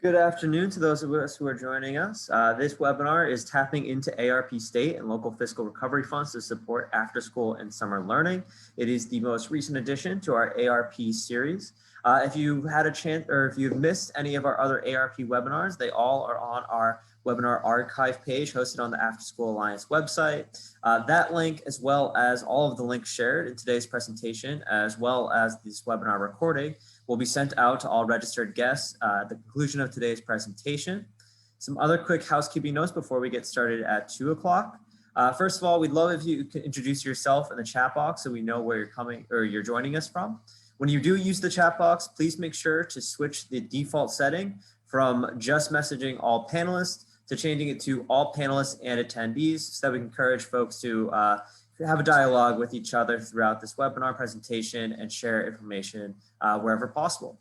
Good afternoon to those of us who are joining us. This webinar is tapping into ARP state and local fiscal recovery funds to support after school and summer learning. It is the most recent addition to our ARP series. If you've had a chance or if you've missed any of our other ARP webinars, they all are on our webinar archive page hosted on the After School Alliance website. That link, as well as all of the links shared in today's presentation, as well as this webinar recording, will be sent out to all registered guests at the conclusion of today's presentation. Some other quick housekeeping notes before we get started at 2 o'clock. First of all, we'd love if you could introduce yourself in the chat box so we know where you're coming or you're joining us from. When you do use the chat box, please make sure to switch the default setting from just messaging all panelists to changing it to all panelists and attendees so that we can encourage folks to have a dialogue with each other throughout this webinar presentation and share information wherever possible.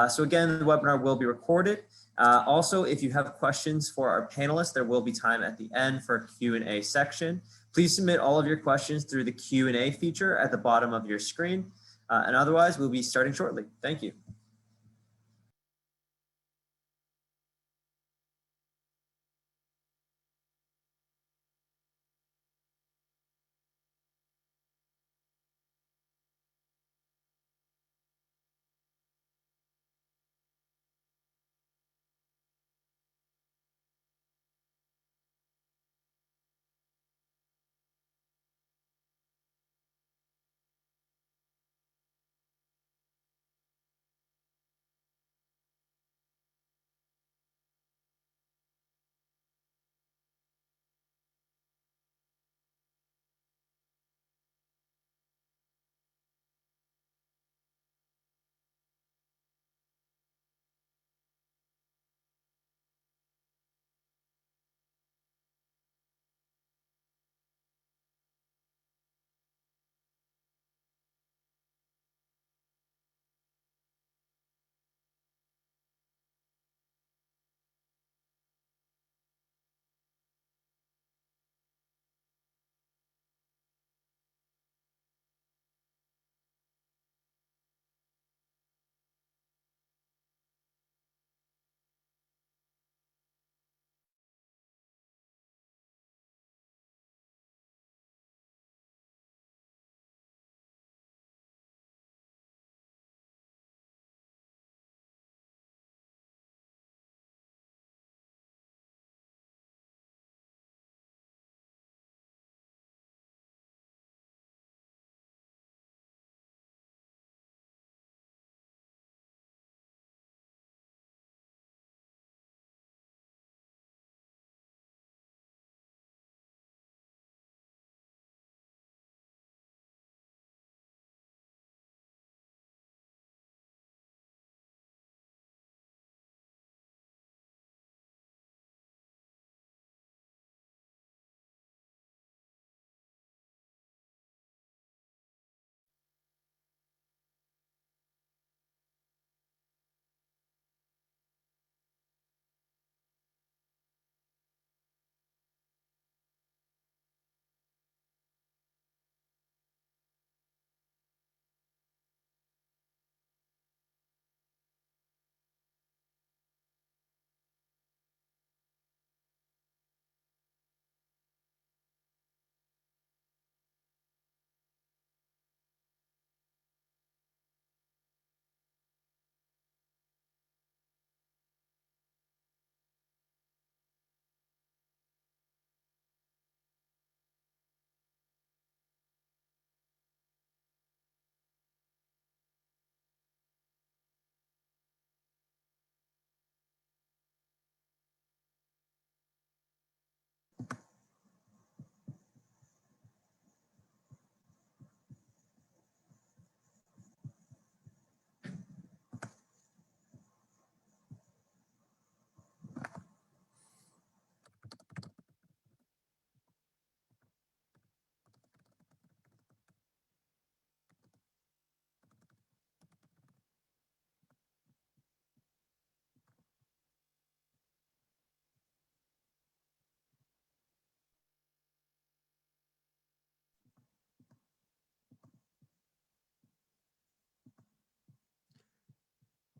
So again, the webinar will be recorded. Also, if you have questions for our panelists, there will be time at the end for a Q&A section. Please submit all of your questions through the Q&A feature at the bottom of your screen. And otherwise, we'll be starting shortly. Thank you.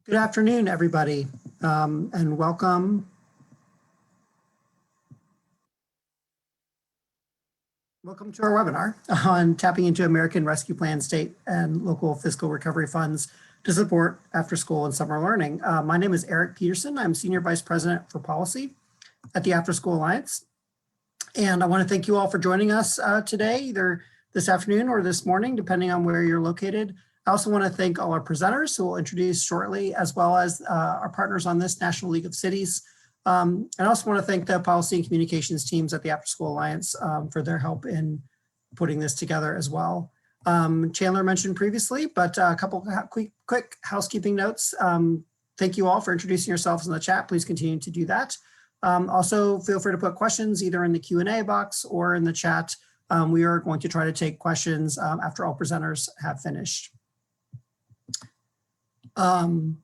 Good afternoon, everybody. and welcome. Welcome to our webinar on tapping into American Rescue Plan state and local fiscal recovery funds to support after school and summer learning. My name is Eric Peterson. I'm Senior Vice President for Policy at the After School Alliance. And I want to thank you all for joining us today, either this afternoon or this morning, depending on where you're located. I also want to thank all our presenters who we'll introduce shortly, as well as our partners on this, National League of Cities. And I also want to thank the policy and communications teams at the After School Alliance for their help in putting this together as well. Chandler mentioned previously, but a couple quick housekeeping notes. Thank you all for introducing yourselves in the chat. Please continue to do that. Also, feel free to put questions either in the Q&A box or in the chat. We are going to try to take questions after all presenters have finished. All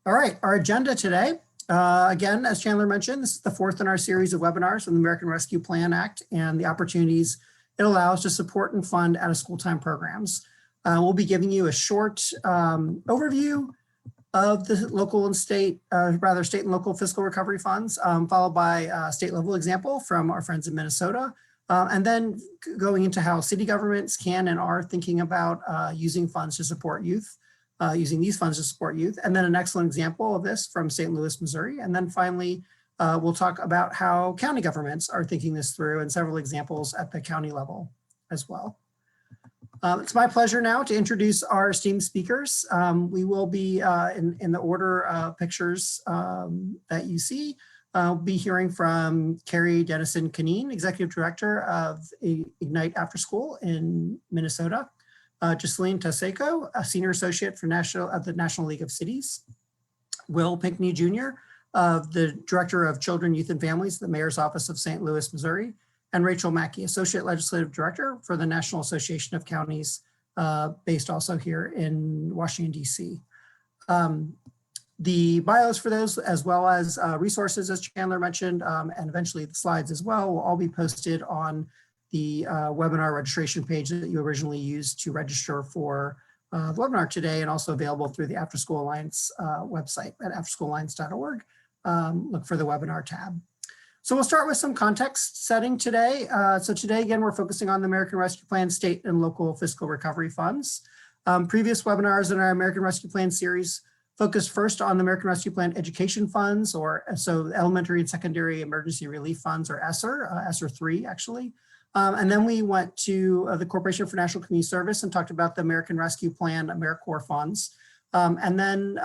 right, our agenda today. Again, as Chandler mentioned, this is the fourth in our series of webinars on the American Rescue Plan Act and the opportunities it allows to support and fund out-of-school time programs. We'll be giving you a short overview of the local and state, state and local fiscal recovery funds, followed by a state level example from our friends in Minnesota, and then going into how city governments can and are thinking about using funds to support youth. Using these funds to support youth, and then an excellent example of this from St. Louis, Missouri. And then finally, we'll talk about how county governments are thinking this through and several examples at the county level as well. It's my pleasure now to introduce our esteemed speakers. We will be in the order of pictures that you see. We'll be hearing from Carrie Dennison-Canine, Executive Director of Ignite After School in Minnesota. Jocelyn Taseco, a Senior Associate for the National League of Cities. Will Pinckney Jr., the Director of Children, Youth, and Families, the Mayor's Office of St. Louis, Missouri. And Rachel Mackey, Associate Legislative Director for the National Association of Counties, based also here in Washington, D.C. The bios for those, as well as resources, as Chandler mentioned, and eventually the slides as well, will all be posted on the webinar registration page that you originally used to register for the webinar today, and also available through the After School Alliance website at afterschoolalliance.org. Look for the webinar tab. So we'll start with some context setting today. So today, again, we're focusing on the American Rescue Plan state and local fiscal recovery funds. Previous webinars in our American Rescue Plan series focused first on the American Rescue Plan education funds, or so elementary and secondary emergency relief funds, or ESSER, ESSER 3 actually. And then we went to the Corporation for National Community Service and talked about the American Rescue Plan AmeriCorps funds. And then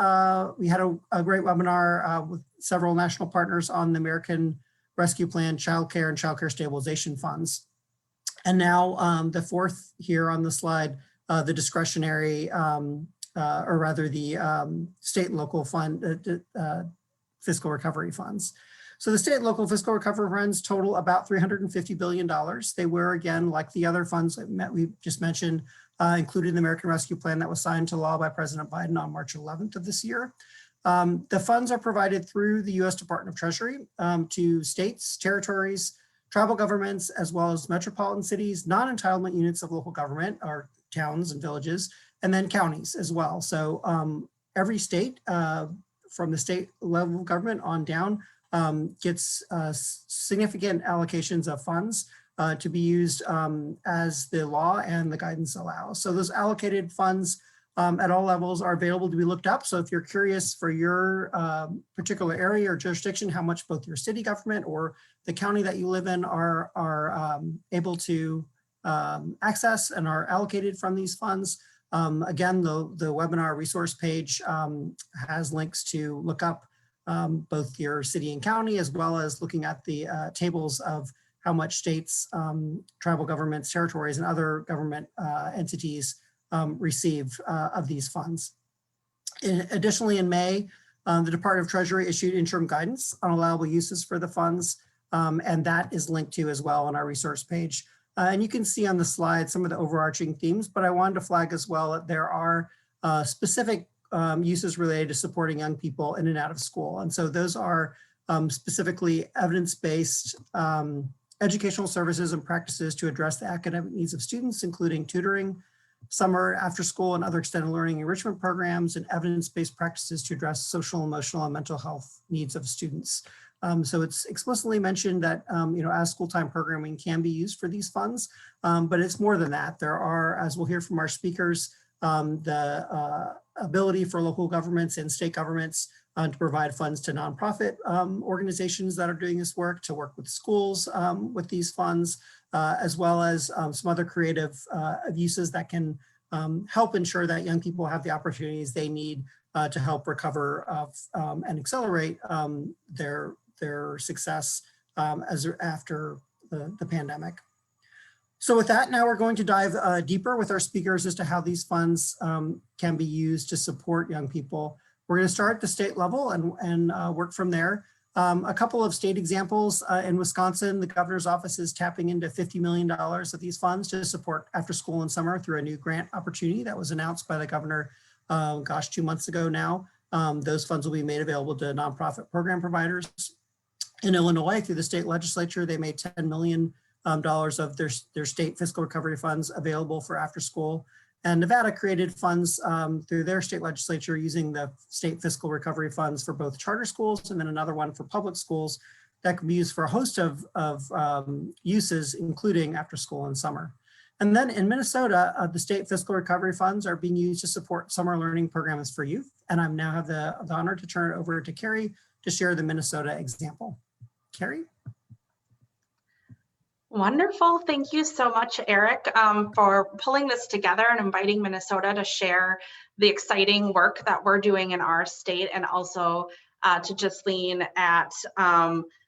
we had a great webinar with several national partners on the American Rescue Plan Child Care and Child Care Stabilization Funds. And now the fourth here on the slide, the discretionary, or rather the state and local fund, fiscal recovery funds. So the state and local fiscal recovery funds total about $350 billion. They were, again, like the other funds that we just mentioned, included in the American Rescue Plan that was signed to law by President Biden on March 11th of this year. The funds are provided through the U.S. Department of Treasury to states, territories, tribal governments, as well as metropolitan cities, non-entitlement units of local government, or towns and villages, and then counties as well. So every state, from the state level of government on down, gets significant allocations of funds to be used as the law and the guidance allow. So those allocated funds at all levels are available to be looked up. So if you're curious for your particular area or jurisdiction, how much both your city government or the county that you live in are able to access and are allocated from these funds, again, the webinar resource page has links to look up both your city and county, as well as looking at the tables of how much states, tribal governments, territories, and other government entities receive of these funds. Additionally, in May, the Department of Treasury issued interim guidance on allowable uses for the funds, and that is linked to as well on our resource page. And you can see on the slide some of the overarching themes, but I wanted to flag as well that there are specific uses related to supporting young people in and out of school. And so those are specifically evidence-based educational services and practices to address the academic needs of students, including tutoring, summer, after school, and other extended learning enrichment programs, and evidence-based practices to address social, emotional, and mental health needs of students. So it's explicitly mentioned that, as school-time programming can be used for these funds, but it's more than that. There are, as we'll hear from our speakers, the ability for local governments and state governments to provide funds to nonprofit organizations that are doing this work, to work with schools with these funds, as well as some other creative uses that can help ensure that young people have the opportunities they need to help recover and accelerate their success after the pandemic. So with that, now we're going to dive deeper with our speakers as to how these funds can be used to support young people. We're going to start at the state level and work from there. A couple of state examples. In Wisconsin, the governor's office is tapping into $50 million of these funds to support after school and summer through a new grant opportunity that was announced by the governor, 2 months ago now. Those funds will be made available to nonprofit program providers. In Illinois, through the state legislature, they made $10 million of their state fiscal recovery funds available for after school. And Nevada created funds through their state legislature using the state fiscal recovery funds for both charter schools, and then another one for public schools that can be used for a host of uses, including after school and summer. And then in Minnesota, the state fiscal recovery funds are being used to support summer learning programs for youth. And I now have the honor to turn it over to Carrie to share the Minnesota example. Carrie? Wonderful. Thank you so much, Eric, for pulling this together and inviting Minnesota to share the exciting work that we're doing in our state, and also to just lean at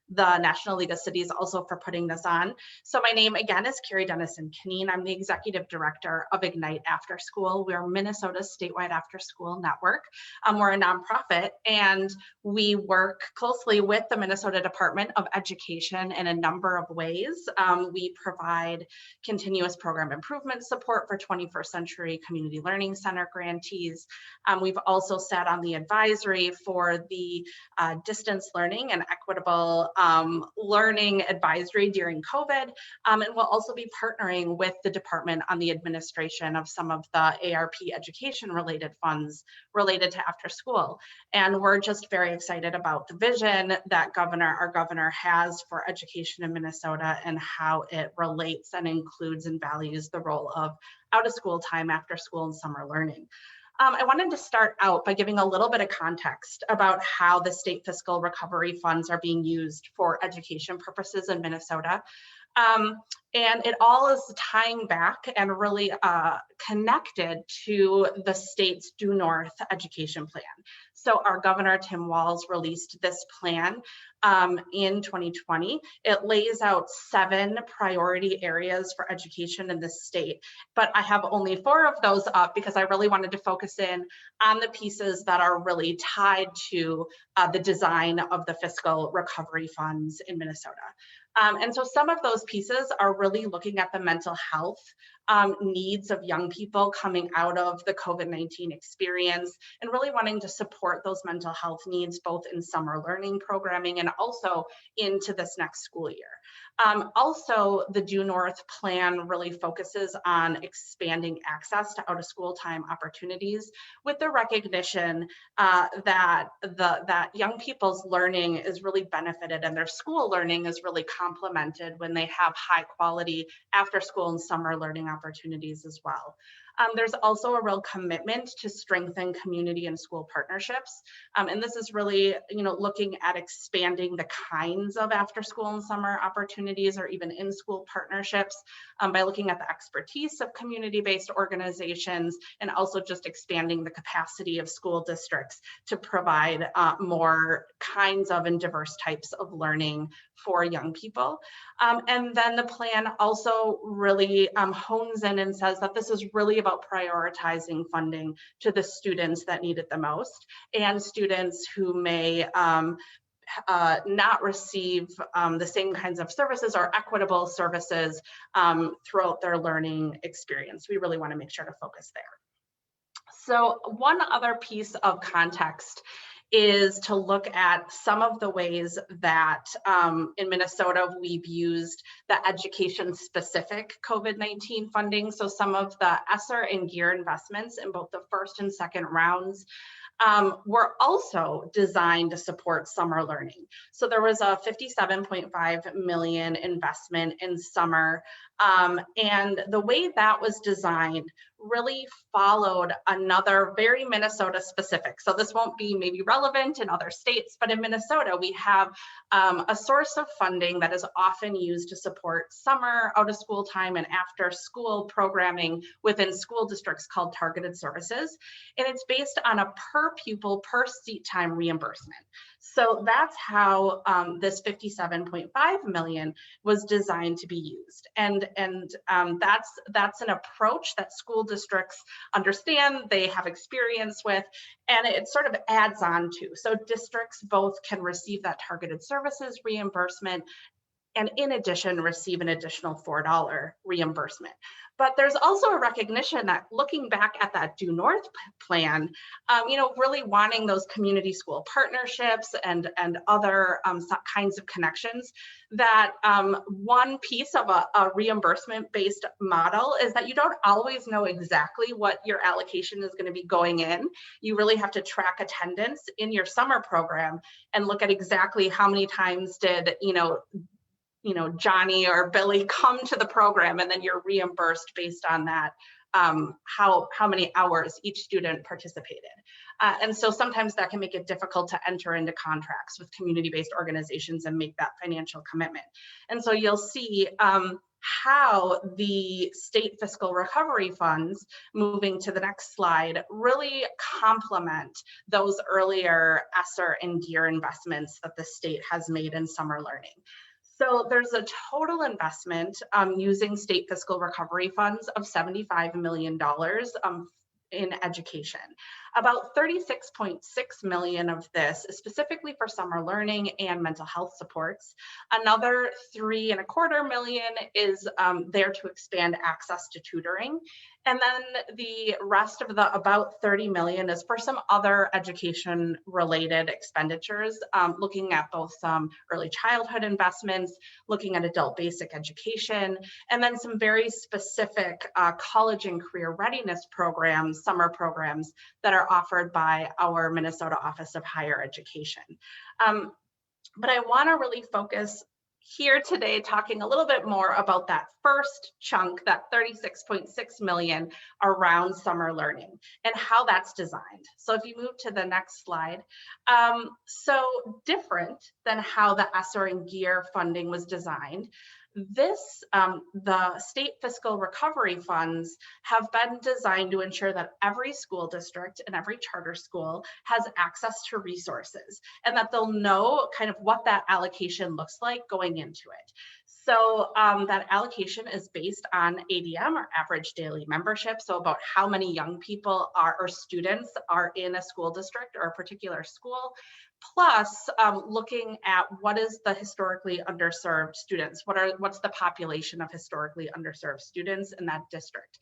the National League of Cities also for putting this on. So my name again is Carrie Dennison-Kneen. I'm the Executive Director of Ignite After School. We're Minnesota's statewide after school network. We're a nonprofit, and we work closely with the Minnesota Department of Education in a number of ways. We provide continuous program improvement support for 21st Century Community Learning Center grantees. We've also sat on the advisory for the distance learning and equitable learning advisory during COVID. And we'll also be partnering with the department on the administration of some of the ARP education related funds related to after school. And we're just very excited about the vision that our governor has for education in Minnesota, and how it relates and includes and values the role of out of school time, after school, and summer learning. I wanted to start out by giving a little bit of context about how the state fiscal recovery funds are being used for education purposes in Minnesota. And it all is tying back and really connected to the state's Due North education plan. So our governor, Tim Walz, released this plan in 2020. It lays out 7 priority areas for education in the state, but I have only 4 of those up because I really wanted to focus in on the pieces that are really tied to the design of the fiscal recovery funds in Minnesota. And so some of those pieces are really looking at the mental health needs of young people coming out of the COVID-19 experience, and really wanting to support those mental health needs both in summer learning programming and also into this next school year. Also, the Due North plan really focuses on expanding access to out-of-school time opportunities, with the recognition that young people's learning is really benefited and their school learning is really complemented when they have high quality after-school and summer learning opportunities as well. There's also a real commitment to strengthen community and school partnerships. And this is really, looking at expanding the kinds of after school and summer opportunities, or even in-school partnerships, by looking at the expertise of community-based organizations, and also just expanding the capacity of school districts to provide more kinds of and diverse types of learning for young people. And then the plan also really hones in and says that this is really about prioritizing funding to the students that need it the most, and students who may not receive the same kinds of services or equitable services throughout their learning experience. We really want to make sure to focus there. So one other piece of context is to look at some of the ways that in Minnesota we've used the education-specific COVID-19 funding. So some of the ESSER and GEAR investments in both the first and second rounds were also designed to support summer learning. So there was a $57.5 million investment in summer, and the way that was designed really followed another very Minnesota specific. So this won't be maybe relevant in other states, but in Minnesota, we have a source of funding that is often used to support summer, out of school time, and after school programming within school districts called targeted services. And it's based on a per pupil, per seat time reimbursement. So that's how this $57.5 million was designed to be used. And that's an approach that school districts understand, they have experience with, and it sort of adds on to. So districts both can receive that targeted services reimbursement and in addition receive an additional $4 reimbursement. But there's also a recognition that looking back at that Due North plan, really wanting those community school partnerships and other kinds of connections, that one piece of a reimbursement-based model is that you don't always know exactly what your allocation is going to be going in. You really have to track attendance in your summer program and look at exactly how many times did, Johnny or Billy come to the program, and then you're reimbursed based on that, how many hours each student participated. And so sometimes that can make it difficult to enter into contracts with community-based organizations and make that financial commitment. And so you'll see how the state fiscal recovery funds, moving to the next slide, really complement those earlier ESSER and GEAR investments that the state has made in summer learning. So there's a total investment using state fiscal recovery funds of $75 million in education. About $36.6 million of this is specifically for summer learning and mental health supports. Another $3.25 million is there to expand access to tutoring. And then the rest of the about $30 million is for some other education related expenditures, looking at both some early childhood investments, looking at adult basic education, and then some very specific college and career readiness programs, summer programs that are offered by our Minnesota Office of Higher Education. But I want to really focus here today talking a little bit more about that first chunk, that $36.6 million around summer learning and how that's designed. So if you move to the next slide, so different than how the ESSER and GEAR funding was designed, this, the state fiscal recovery funds have been designed to ensure that every school district and every charter school has access to resources and that they'll know kind of what that allocation looks like going into it. So that allocation is based on ADM, or average daily membership. So about how many young people or students are in a school district or a particular school, plus looking at what is the historically underserved students, what's the population of historically underserved students in that district.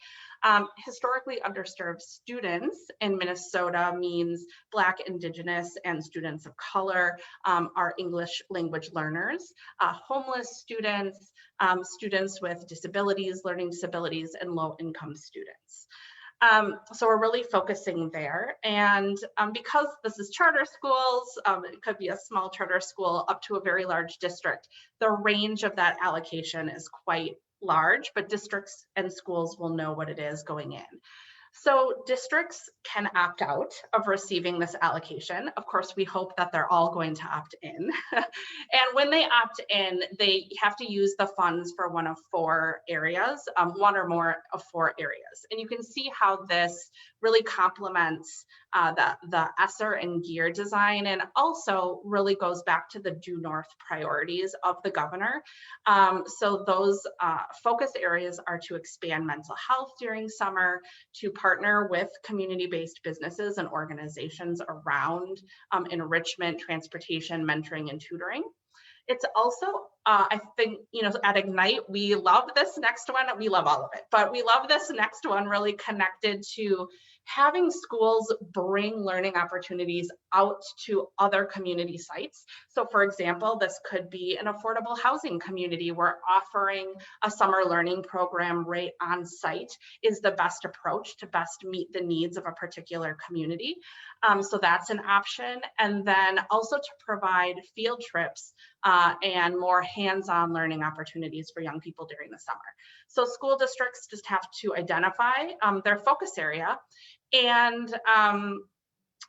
Historically underserved students in Minnesota means Black, Indigenous, and students of color, are English language learners, homeless students, students with disabilities, learning disabilities, and low-income students. So we're really focusing there. And because this is charter schools, it could be a small charter school up to a very large district, the range of that allocation is quite large, but districts and schools will know what it is going in. So districts can opt out of receiving this allocation. Of course, we hope that they're all going to opt in. And when they opt in, they have to use the funds for one of four areas, one or more of four areas. And you can see how this really complements the ESSER and GEAR design, and also really goes back to the Due North priorities of the governor. So those focus areas are to expand mental health during summer, to partner with community-based businesses and organizations around enrichment, transportation, mentoring, and tutoring. It's also I think, at Ignite, we love this next one. We love all of it, but we love this next one really connected to having schools bring learning opportunities out to other community sites. So for example, this could be an affordable housing community where offering a summer learning program right on site is the best approach to best meet the needs of a particular community. So that's an option. And then also to provide field trips and more hands-on learning opportunities for young people during the summer. So school districts just have to identify their focus area. And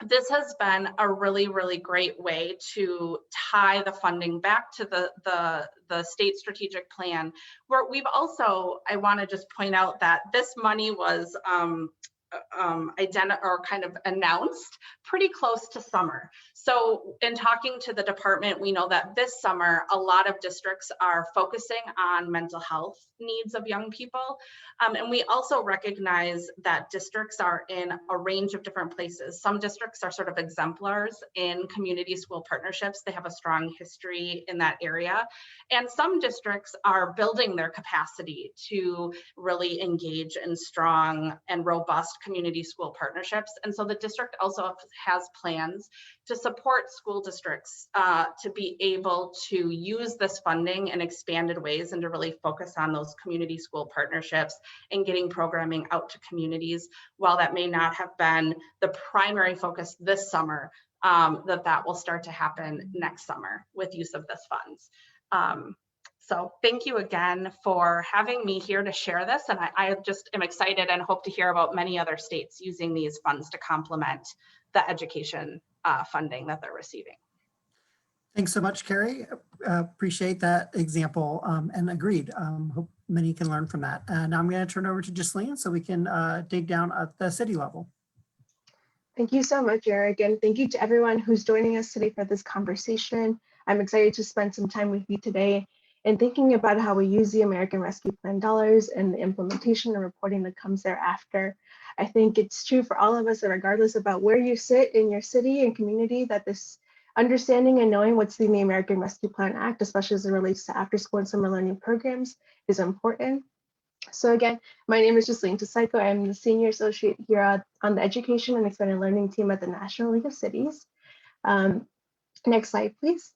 this has been a really, really great way to tie the funding back to the state strategic plan, where we've also, I want to just point out that this money was kind of announced pretty close to summer. So in talking to the department, we know that this summer, a lot of districts are focusing on mental health needs of young people. And we also recognize that districts are in a range of different places. Some districts are sort of exemplars in community school partnerships. They have a strong history in that area. And some districts are building their capacity to really engage in strong and robust community school partnerships. And so the district also has plans to support school districts to be able to use this funding in expanded ways and to really focus on those community school partnerships and getting programming out to communities. While that may not have been the primary focus this summer, that will start to happen next summer with use of this funds. So thank you again for having me here to share this. And I just am excited and hope to hear about many other states using these funds to complement the education funding that they're receiving. Thanks so much, Carrie. Appreciate that example and agreed. Hope many can learn from that. Now I'm going to turn over to Ghislaine so we can dig down at the city level. Thank you so much, Eric, and thank you to everyone who's joining us today for this conversation. I'm excited to spend some time with you today and thinking about how we use the American Rescue Plan dollars and the implementation and reporting that comes thereafter. I think it's true for all of us that regardless about where you sit in your city and community, that this understanding and knowing what's in the American Rescue Plan Act, especially as it relates to after school and summer learning programs, is important. So again, my name is Ghislaine Psycho. I'm the Senior Associate here on the Education and Expanded Learning team at the National League of Cities. Next slide, please.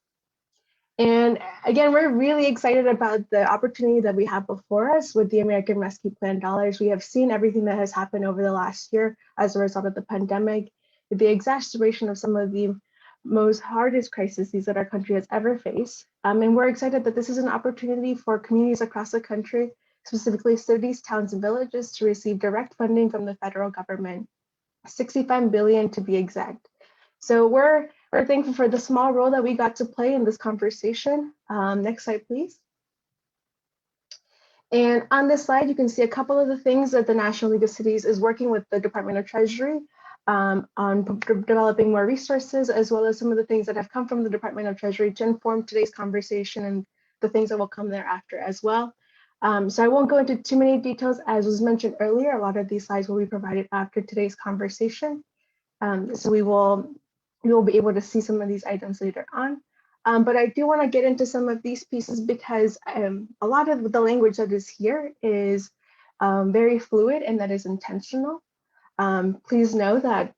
And again, we're really excited about the opportunity that we have before us with the American Rescue Plan dollars. We have seen everything that has happened over the last year as a result of the pandemic, the exacerbation of some of the most hardest crises that our country has ever faced. And we're excited that this is an opportunity for communities across the country, specifically cities, towns, and villages, to receive direct funding from the federal government, $65 billion to be exact. So we're thankful for the small role that we got to play in this conversation. Next slide, please. And on this slide, you can see a couple of the things that the National League of Cities is working with the Department of Treasury on developing more resources, as well as some of the things that have come from the Department of Treasury to inform today's conversation and the things that will come thereafter as well. So I won't go into too many details. As was mentioned earlier, a lot of these slides will be provided after today's conversation. So we will be able to see some of these items later on. But I do want to get into some of these pieces because a lot of the language that is here is very fluid and that is intentional. Please know that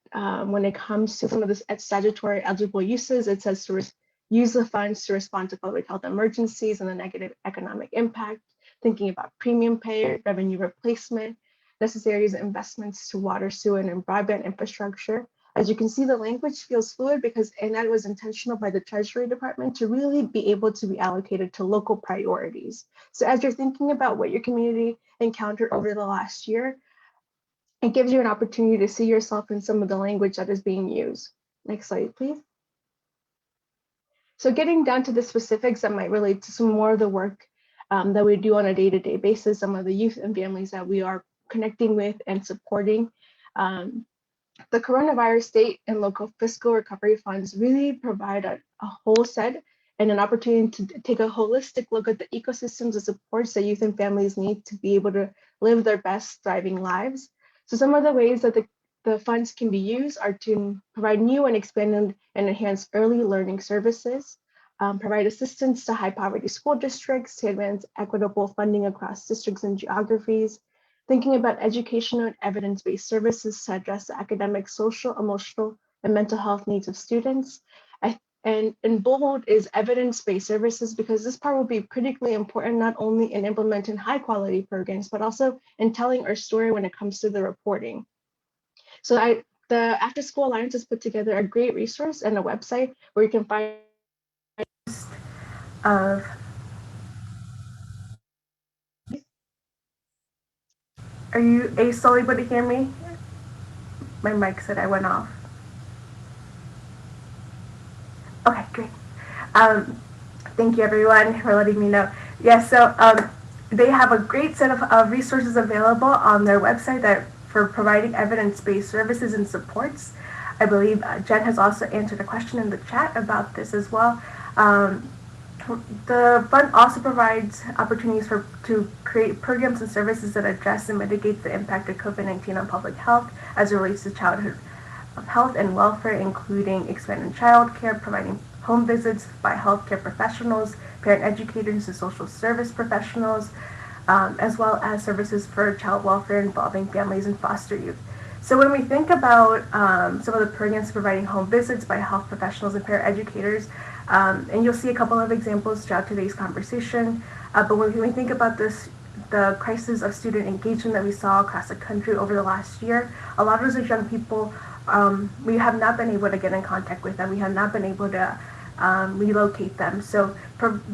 when it comes to some of the statutory eligible uses, it says to use the funds to respond to public health emergencies and the negative economic impact, thinking about premium pay, revenue replacement, necessary investments to water, sewer, and broadband infrastructure. As you can see, the language feels fluid and that was intentional by the Treasury Department to really be able to be allocated to local priorities. So as you're thinking about what your community encountered over the last year, it gives you an opportunity to see yourself in some of the language that is being used. Next slide, please. So getting down to the specifics that might relate to some more of the work that we do on a day-to-day basis, some of the youth and families that we are connecting with and supporting. The coronavirus state and local fiscal recovery funds really provide a whole set and an opportunity to take a holistic look at the ecosystems of supports that youth and families need to be able to live their best thriving lives. So some of the ways that the funds can be used are to provide new and expanded and enhanced early learning services, provide assistance to high poverty school districts to advance equitable funding across districts and geographies, thinking about educational and evidence-based services to address the academic, social, emotional, and mental health needs of students. And in bold is evidence-based services, because this part will be critically important, not only in implementing high quality programs, but also in telling our story when it comes to the reporting. So the After School Alliance has put together a great resource and a website where you can find of Are you still able to hear me? My mic said I went off. Okay, great. Thank you everyone for letting me know. Yes, so they have a great set of resources available on their website that for providing evidence-based services and supports. I believe Jen has also answered a question in the chat about this as well. The fund also provides opportunities to create programs and services that address and mitigate the impact of COVID-19 on public health as it relates to childhood health and welfare, including expanded childcare, providing home visits by healthcare professionals, parent educators, and social service professionals, as well as services for child welfare involving families and foster youth. So when we think about some of the programs providing home visits by health professionals and parent educators, and you'll see a couple of examples throughout today's conversation, but when we think about this, the crisis of student engagement that we saw across the country over the last year, a lot of those young people, we have not been able to get in contact with them. We have not been able to relocate them. So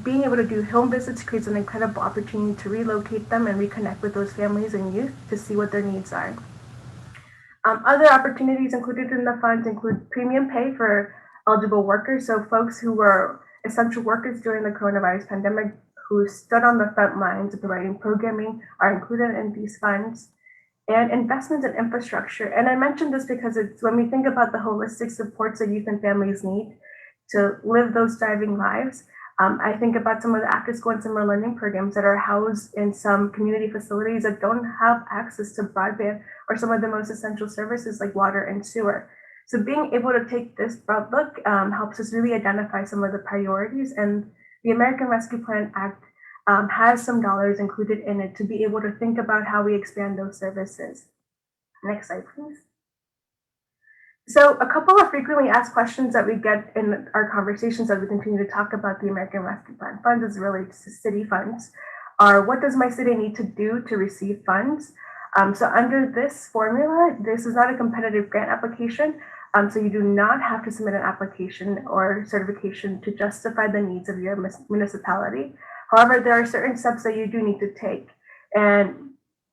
being able to do home visits creates an incredible opportunity to relocate them and reconnect with those families and youth to see what their needs are. Other opportunities included in the funds include premium pay for eligible workers, so folks who were essential workers during the coronavirus pandemic who stood on the front lines of providing programming are included in these funds, and investments in infrastructure. And I mentioned this because it's when we think about the holistic supports that youth and families need to live those thriving lives, I think about some of the after school and summer learning programs that are housed in some community facilities that don't have access to broadband or some of the most essential services like water and sewer. So being able to take this broad look helps us really identify some of the priorities, and the American Rescue Plan Act has some dollars included in it to be able to think about how we expand those services. Next slide, please. So a couple of frequently asked questions that we get in our conversations as we continue to talk about the American Rescue Plan funds as it relates to city funds are, what does my city need to do to receive funds? So under this formula, this is not a competitive grant application. So you do not have to submit an application or certification to justify the needs of your municipality. However, there are certain steps that you do need to take. And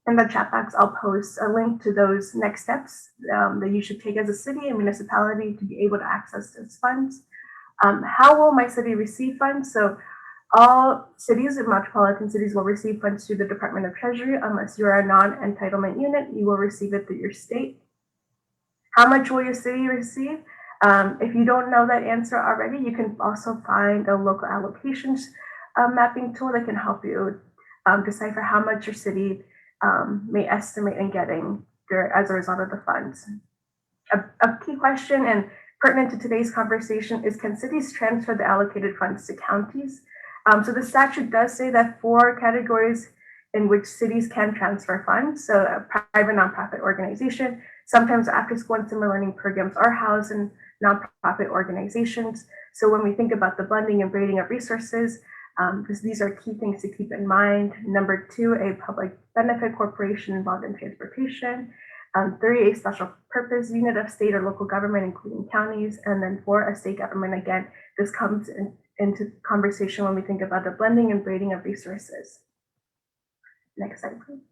in the chat box, I'll post a link to those next steps that you should take as a city and municipality to be able to access those funds. How will my city receive funds? So all cities and metropolitan cities will receive funds through the Department of Treasury. Unless you're a non-entitlement unit, you will receive it through your state. How much will your city receive? If you don't know that answer already, you can also find a local allocations mapping tool that can help you decipher how much your city may estimate in getting as a result of the funds. A key question and pertinent to today's conversation is, can cities transfer the allocated funds to counties? So the statute does say that 4 categories in which cities can transfer funds. So a private nonprofit organization, sometimes after school and summer learning programs are housed in nonprofit organizations. So when we think about the blending and braiding of resources, because these are key things to keep in mind. Number 2, a public benefit corporation involved in transportation. 3, a special purpose unit of state or local government, including counties. And then 4, a state government. Again, this comes into conversation when we think about the blending and braiding of resources. Next slide, please.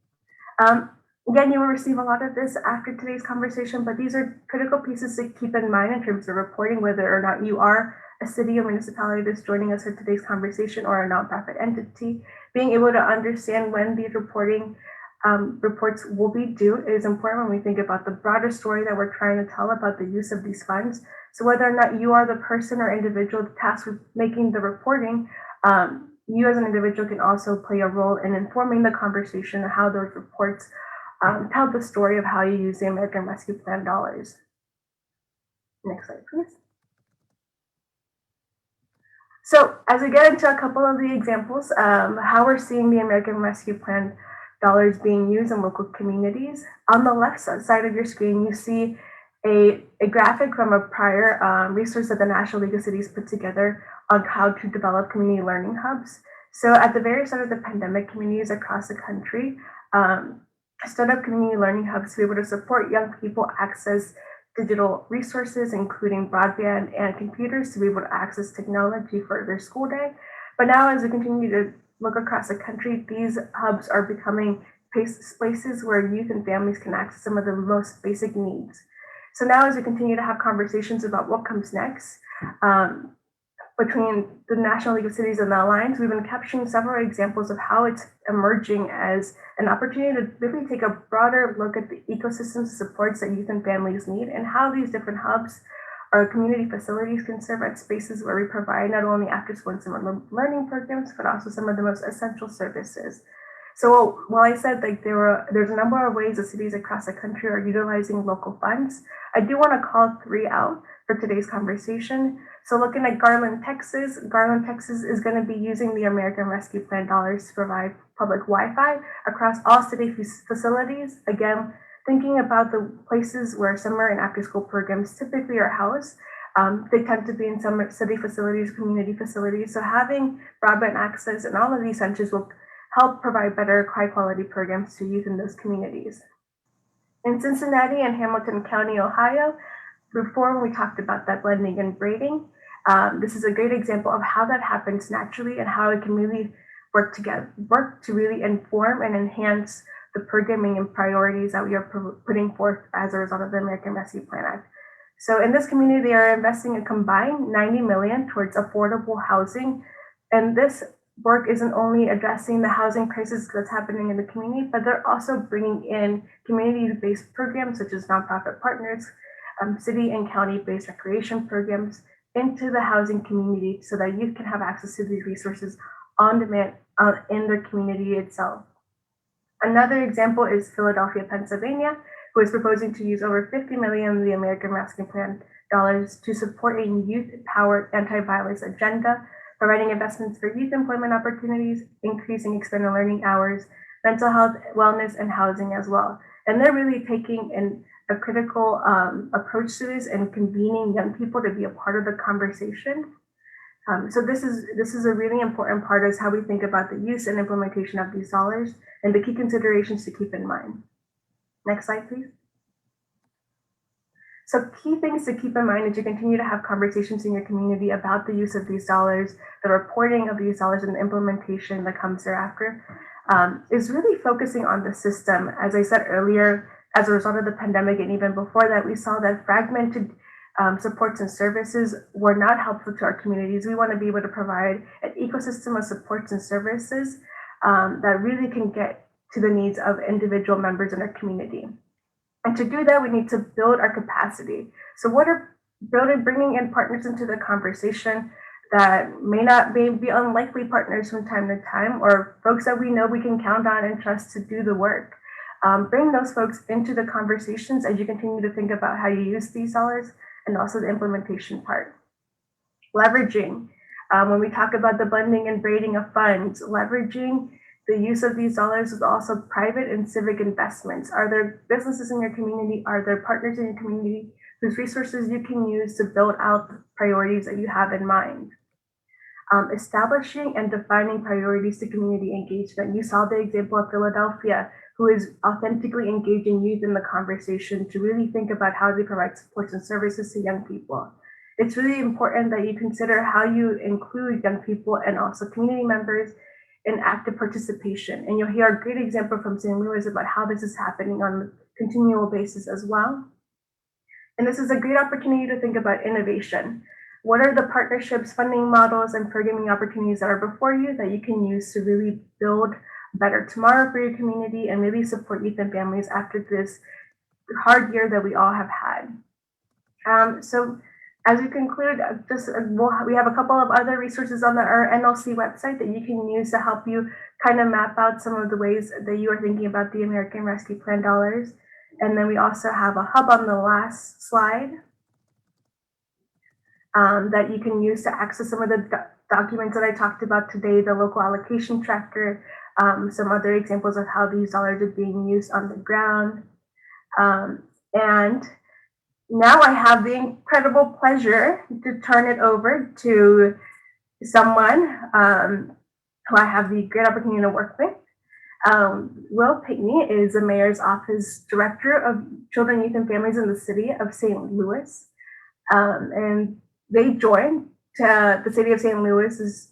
Again, you will receive a lot of this after today's conversation, but these are critical pieces to keep in mind in terms of reporting, whether or not you are a city or municipality that's joining us for today's conversation or a nonprofit entity. Being able to understand when these reports will be due is important when we think about the broader story that we're trying to tell about the use of these funds. So whether or not you are the person or individual tasked with making the reporting, you as an individual can also play a role in informing the conversation of how those reports tell the story of how you use the American Rescue Plan dollars. Next slide, please. So as we get into a couple of the examples, how we're seeing the American Rescue Plan dollars being used in local communities, on the left side of your screen, you see a graphic from a prior resource that the National League of Cities put together on how to develop community learning hubs. So at the very start of the pandemic, communities across the country stood up community learning hubs to be able to support young people access digital resources, including broadband and computers, to be able to access technology for their school day. But now, as we continue to look across the country, these hubs are becoming places where youth and families can access some of the most basic needs. So now, as we continue to have conversations about what comes next, between the National League of Cities and the Alliance, we've been capturing several examples of how it's emerging as an opportunity to really take a broader look at the ecosystems and supports that youth and families need, and how these different hubs or community facilities can serve as spaces where we provide not only after school and summer learning programs, but also some of the most essential services. So while I said like there's a number of ways that cities across the country are utilizing local funds, I do want to call 3 out for today's conversation. So looking at Garland, Texas is going to be using the American Rescue Plan dollars to provide public Wi-Fi across all city facilities. Again, thinking about the places where summer and after school programs typically are housed, they tend to be in some city facilities, community facilities. So having broadband access and all of these centers will help provide better high quality programs to youth in those communities. In Cincinnati and Hamilton County, Ohio, before when we talked about that blending and braiding, this is a great example of how that happens naturally and how it can really work to really inform and enhance the programming and priorities that we are putting forth as a result of the American Rescue Plan Act. So in this community, they are investing a combined $90 million towards affordable housing. And this work isn't only addressing the housing crisis that's happening in the community, but they're also bringing in community-based programs such as nonprofit partners, city and county-based recreation programs into the housing community so that youth can have access to these resources on demand in their community itself. Another example is Philadelphia, Pennsylvania, who is proposing to use over $50 million of the American Rescue Plan dollars to support a youth-powered anti-violence agenda, providing investments for youth employment opportunities, increasing extended learning hours, mental health, wellness, and housing as well. And they're really taking a critical approach to this and convening young people to be a part of the conversation. So this is a really important part is how we think about the use and implementation of these dollars and the key considerations to keep in mind. Next slide, please. So key things to keep in mind as you continue to have conversations in your community about the use of these dollars, the reporting of these dollars, and the implementation that comes thereafter, is really focusing on the system. As I said earlier, as a result of the pandemic and even before that, we saw that fragmented supports and services were not helpful to our communities. We want to be able to provide an ecosystem of supports and services that really can get to the needs of individual members in our community. And to do that, we need to build our capacity. So what are bringing in partners into the conversation that may be unlikely partners from time to time, or folks that we know we can count on and trust to do the work. Bring those folks into the conversations as you continue to think about how you use these dollars and also the implementation part. Leveraging, when we talk about the blending and braiding of funds, leveraging the use of these dollars is also private and civic investments. Are there businesses in your community? Are there partners in your community whose resources you can use to build out the priorities that you have in mind? Establishing and defining priorities to community engagement. You saw the example of Philadelphia, who is authentically engaging youth in the conversation to really think about how they provide supports and services to young people. It's really important that you consider how you include young people and also community members in active participation. And you'll hear a great example from St. Louis about how this is happening on a continual basis as well. And this is a great opportunity to think about innovation. What are the partnerships, funding models, and programming opportunities that are before you that you can use to really build better tomorrow for your community and really support youth and families after this hard year that we all have had? So as we conclude, we have a couple of other resources on our NLC website that you can use to help you kind of map out some of the ways that you are thinking about the American Rescue Plan dollars. And then we also have a hub on the last slide that you can use to access some of the documents that I talked about today, the local allocation tracker, some other examples of how these dollars are being used on the ground. And now I have the incredible pleasure to turn it over to someone who I have the great opportunity to work with. Will Pickney is the Mayor's Office Director of Children, Youth, and Families in the City of St. Louis. And they joined the City of St. Louis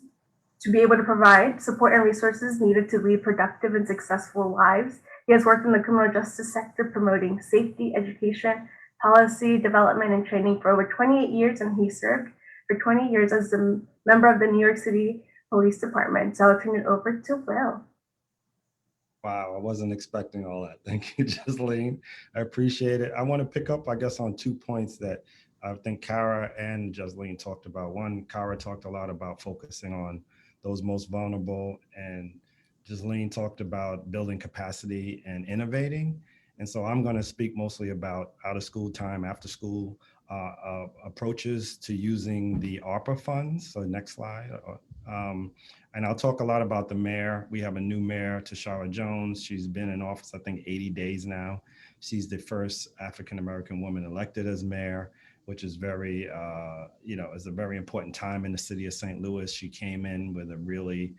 to be able to provide support and resources needed to lead productive and successful lives. He has worked in the criminal justice sector promoting safety, education, policy, development, and training for over 28 years, and he served for 20 years as a member of the New York City Police Department. So I'll turn it over to Will. Wow, I wasn't expecting all that. Thank you, Jasleen. I appreciate it. I want to pick up, I guess, on 2 points that I think Kara and Jasleen talked about. One, Kara talked a lot about focusing on those most vulnerable, and Jasleen talked about building capacity and innovating. And so I'm going to speak mostly about out of school time, after school approaches to using the ARPA funds. So next slide. And I'll talk a lot about the mayor. We have a new mayor, Tashara Jones. She's been in office, I think, 80 days now. She's the first African-American woman elected as mayor, which is very, is a very important time in the city of St. Louis. She came in with a really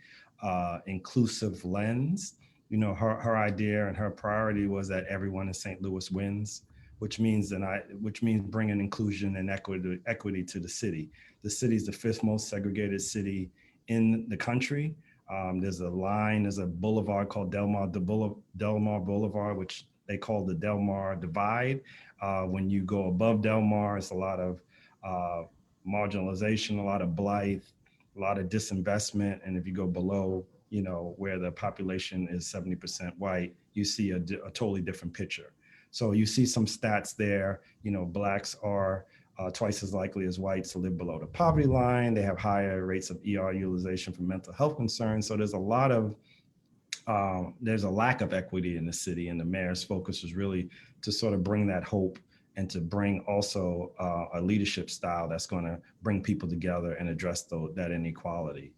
inclusive lens. You know, her idea and her priority was that everyone in St. Louis wins, which means bringing inclusion and equity to the city. The city is the 5th most segregated city in the country. There's a boulevard called Delmar Boulevard, which they call the Delmar Divide. When you go above Delmar, it's a lot of marginalization, a lot of blight, a lot of disinvestment. And if you go below, you know, where the population is 70% white, you see a totally different picture. So you see some stats there. You know, Blacks are twice as likely as whites to live below the poverty line. They have higher rates of ER utilization for mental health concerns. So there's a lot of, there's a lack of equity in the city, and the mayor's focus is really to sort of bring that hope and to bring also a leadership style that's going to bring people together and address that inequality.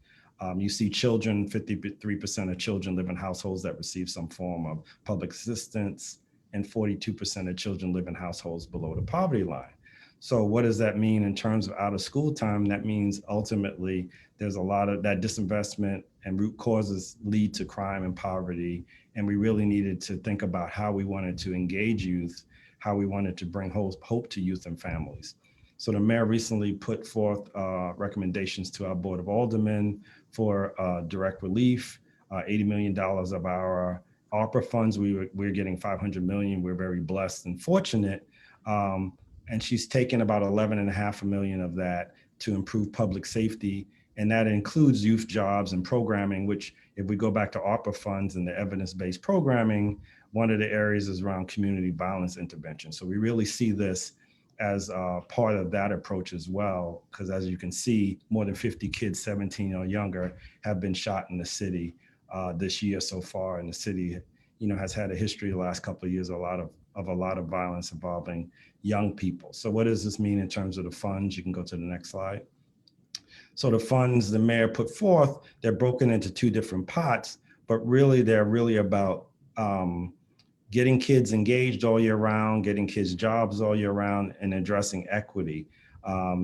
You see children, 53% of children live in households that receive some form of public assistance, and 42% of children live in households below the poverty line. So what does that mean in terms of out of school time? That means ultimately there's a lot of that disinvestment, and root causes lead to crime and poverty. And we really needed to think about how we wanted to engage youth, how we wanted to bring hope to youth and families. So the mayor recently put forth recommendations to our Board of Aldermen for direct relief, $80 million of our ARPA funds. We're getting $500 million. We're very blessed and fortunate. And she's taken about $11.5 million of that to improve public safety. And that includes youth jobs and programming, which if we go back to ARPA funds and the evidence-based programming, one of the areas is around community violence intervention. So we really see this as part of that approach as well, because as you can see, more than 50 kids 17 or younger have been shot in the city this year so far. And the city, you know, has had a history the last couple of years, a lot of violence involving young people. So what does this mean in terms of the funds? You can go to the next slide. So the funds the mayor put forth, they're broken into 2 different pots, but really they're really about getting kids engaged all year round, getting kids jobs all year round, and addressing equity.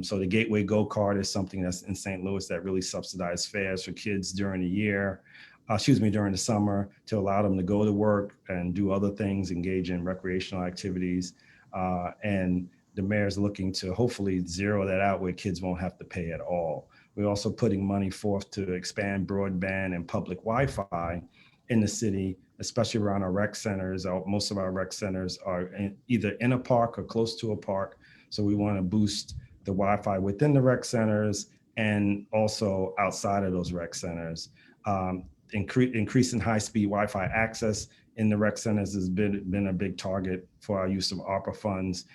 So the Gateway Go Card is something that's in St. Louis that really subsidizes fares for kids during the year, during the summer, to allow them to go to work and do other things, engage in recreational activities. And the mayor's looking to hopefully zero that out where kids won't have to pay at all. We're also putting money forth to expand broadband and public Wi-Fi in the city, especially around our rec centers. Most of our rec centers are either in a park or close to a park. So we want to boost the Wi-Fi within the rec centers and also outside of those rec centers. Increasing high-speed Wi-Fi access in the rec centers has been a big target for our use of ARPA funds.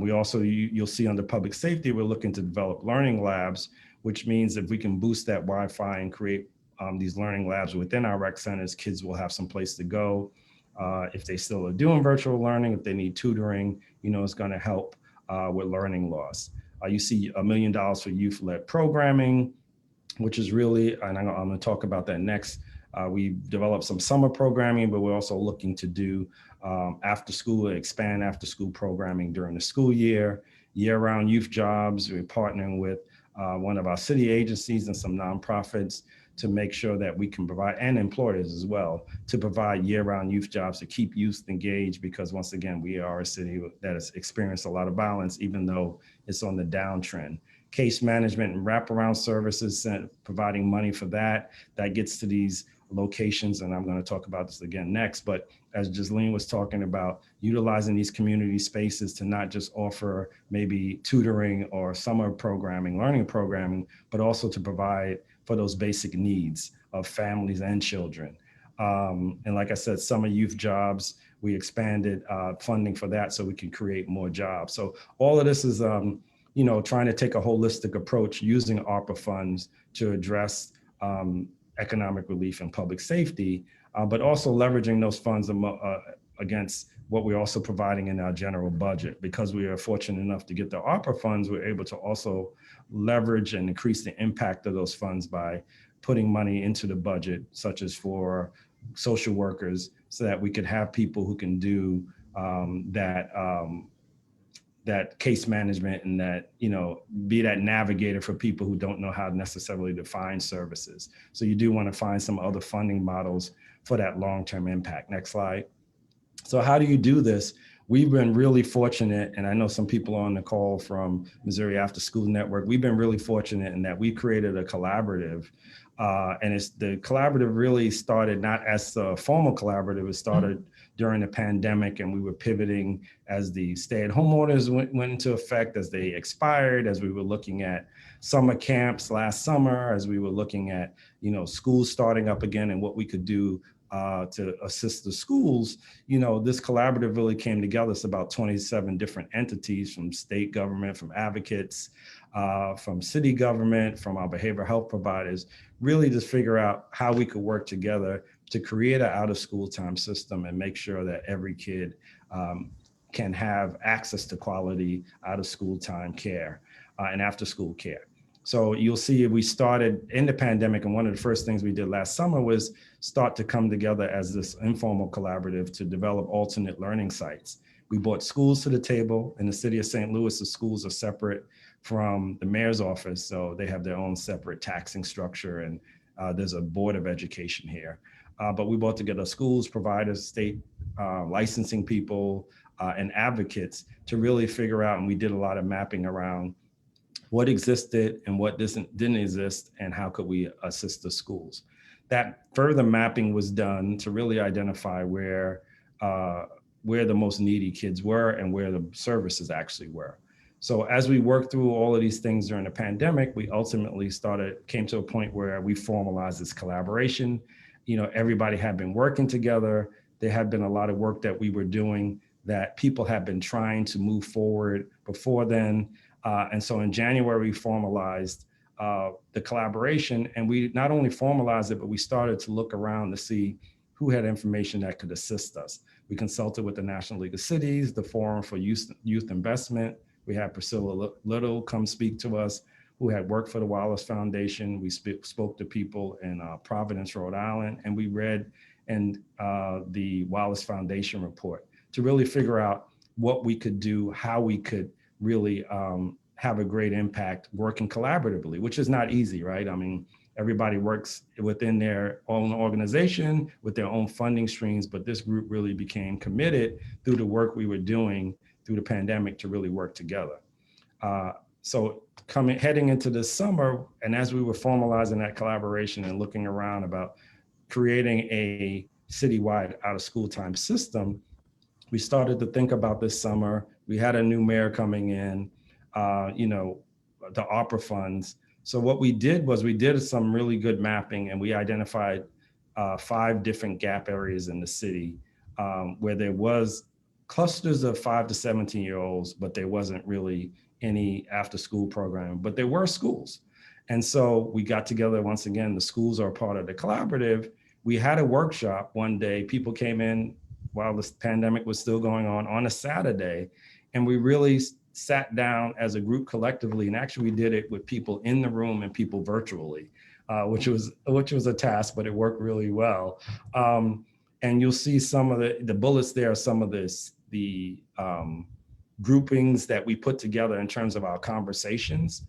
We also, you'll see under public safety, we're looking to develop learning labs, which means if we can boost that Wi-Fi and create these learning labs within our rec centers, kids will have some place to go. If they still are doing virtual learning, if they need tutoring, you know, it's going to help with learning loss. You see $1 million for youth-led programming. which is really, and I'm going to talk about that next. We developed some summer programming, but we're also looking to do after school, expand after school programming during the school year-round youth jobs. We're partnering with one of our city agencies and some nonprofits to make sure that we can provide, and employers as well, to provide year-round youth jobs to keep youth engaged, because once again, we are a city that has experienced a lot of violence, even though it's on the downtrend. Case management and wraparound services, providing money for that gets to these locations, and I'm going to talk about this again next. But as Jasleen was talking about, utilizing these community spaces to not just offer maybe tutoring or summer programming, learning programming, but also to provide for those basic needs of families and children. And like I said, summer youth jobs, we expanded funding for that so we can create more jobs. So all of this is trying to take a holistic approach using ARPA funds to address economic relief and public safety, but also leveraging those funds against what we're also providing in our general budget. Because we are fortunate enough to get the ARPA funds, we're able to also leverage and increase the impact of those funds by putting money into the budget, such as for social workers, so that we could have people who can do that case management and that, be that navigator for people who don't know how necessarily to find services. So you do want to find some other funding models for that long-term impact. Next slide. So how do you do this? We've been really fortunate, and I know some people on the call from Missouri After School Network, we've been really fortunate in that we created a collaborative, and the collaborative really started not as a formal collaborative. It started during the pandemic, and we were pivoting as the stay-at-home orders went into effect, as they expired, as we were looking at summer camps last summer, as we were looking at, schools starting up again and what we could do to assist the schools. This collaborative really came together. It's about 27 different entities, from state government, from advocates, from city government, from our behavioral health providers, really just figure out how we could work together to create an out of school time system and make sure that every kid can have access to quality out of school time care and after school care. So you'll see we started in the pandemic, and one of the first things we did last summer was start to come together as this informal collaborative to develop alternate learning sites. We brought schools to the table. In the city of St. Louis, the schools are separate from the mayor's office, so they have their own separate taxing structure, and there's a board of education here. But we brought together schools, providers, state licensing people, and advocates to really figure out, and we did a lot of mapping around what existed and what didn't exist, and how could we assist the schools. That further mapping was done to really identify where the most needy kids were and where the services actually were. So as we worked through all of these things during the pandemic, we ultimately came to a point where we formalized this collaboration. Everybody had been working together. There had been a lot of work that we were doing that people had been trying to move forward before then. And so in January, we formalized the collaboration, and we not only formalized it, but we started to look around to see who had information that could assist us. We consulted with the National League of Cities, the Forum for Youth Investment. We had Priscilla Little come speak to us, who had worked for the Wallace Foundation. We spoke to people in Providence, Rhode Island, and we read the Wallace Foundation report to really figure out what we could do, how we could really have a great impact working collaboratively, which is not easy, right? I mean, everybody works within their own organization with their own funding streams, but this group really became committed through the work we were doing through the pandemic to really work together. So heading into this summer, and as we were formalizing that collaboration and looking around about creating a citywide out of school time system, we started to think about this summer. We had a new mayor coming in, the ARPA funds. So what we did was we did some really good mapping, and we identified 5 different gap areas in the city where there was clusters of 5 to 17-year-olds, but there wasn't really any after school program, but there were schools. And so we got together, once again, the schools are part of the collaborative. We had a workshop one day. People came in while this pandemic was still going on a Saturday, and we really sat down as a group collectively, and actually we did it with people in the room and people virtually, which was a task, but it worked really well. And you'll see some of the bullets there are some of the groupings that we put together in terms of our conversations.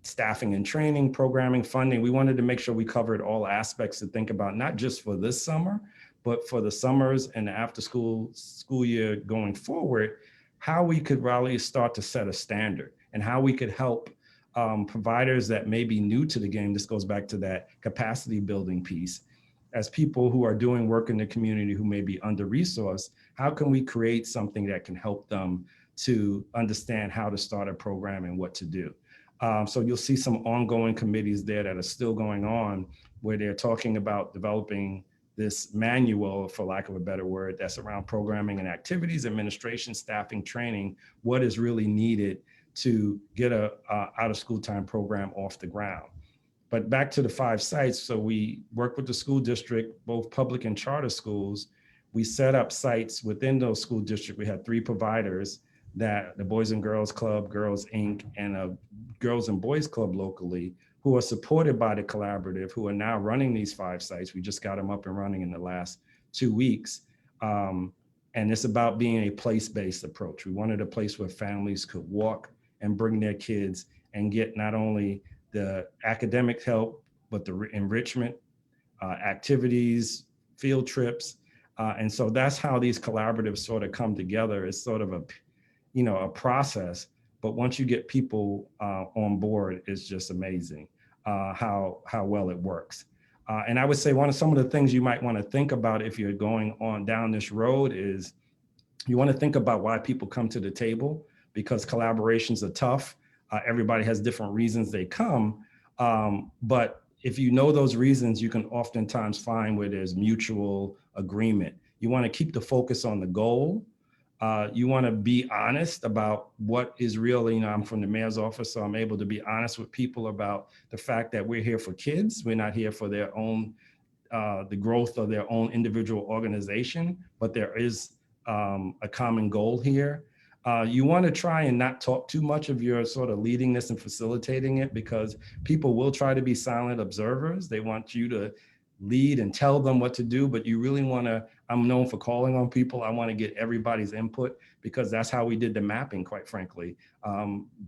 Staffing and training, programming, funding. We wanted to make sure we covered all aspects to think about, not just for this summer, but for the summers and the after school year going forward, how we could really start to set a standard and how we could help providers that may be new to the game. This goes back to that capacity building piece. As people who are doing work in the community who may be under-resourced, how can we create something that can help them to understand how to start a program and what to do? So you'll see some ongoing committees there that are still going on where they're talking about developing this manual, for lack of a better word, that's around programming and activities, administration, staffing, training, what is really needed to get a out of school time program off the ground. But back to the 5 sites. So we work with the school district, both public and charter schools. We set up sites within those school districts. We had 3 providers, that the Boys and Girls Club, Girls Inc., and a Girls and Boys Club locally, who are supported by the collaborative, who are now running these 5 sites. We just got them up and running in the last 2 weeks. And it's about being a place-based approach. We wanted a place where families could walk and bring their kids and get not only the academic help, but the enrichment, activities, field trips. And so that's how these collaboratives sort of come together. It's sort of a process, but once you get people on board, it's just amazing how well it works. And I would say some of the things you might want to think about if you're going on down this road is you want to think about why people come to the table, because collaborations are tough. Everybody has different reasons they come, but if you know those reasons, you can oftentimes find where there's mutual agreement. You want to keep the focus on the goal. You want to be honest about what is real. I'm from the mayor's office, so I'm able to be honest with people about the fact that we're here for kids. We're not here for their own, the growth of their own individual organization, but there is a common goal here. You want to try and not talk too much of your sort of leading this and facilitating it, because people will try to be silent observers. They want you to lead and tell them what to do, but you really want to, I'm known for calling on people. I want to get everybody's input, because that's how we did the mapping, quite frankly,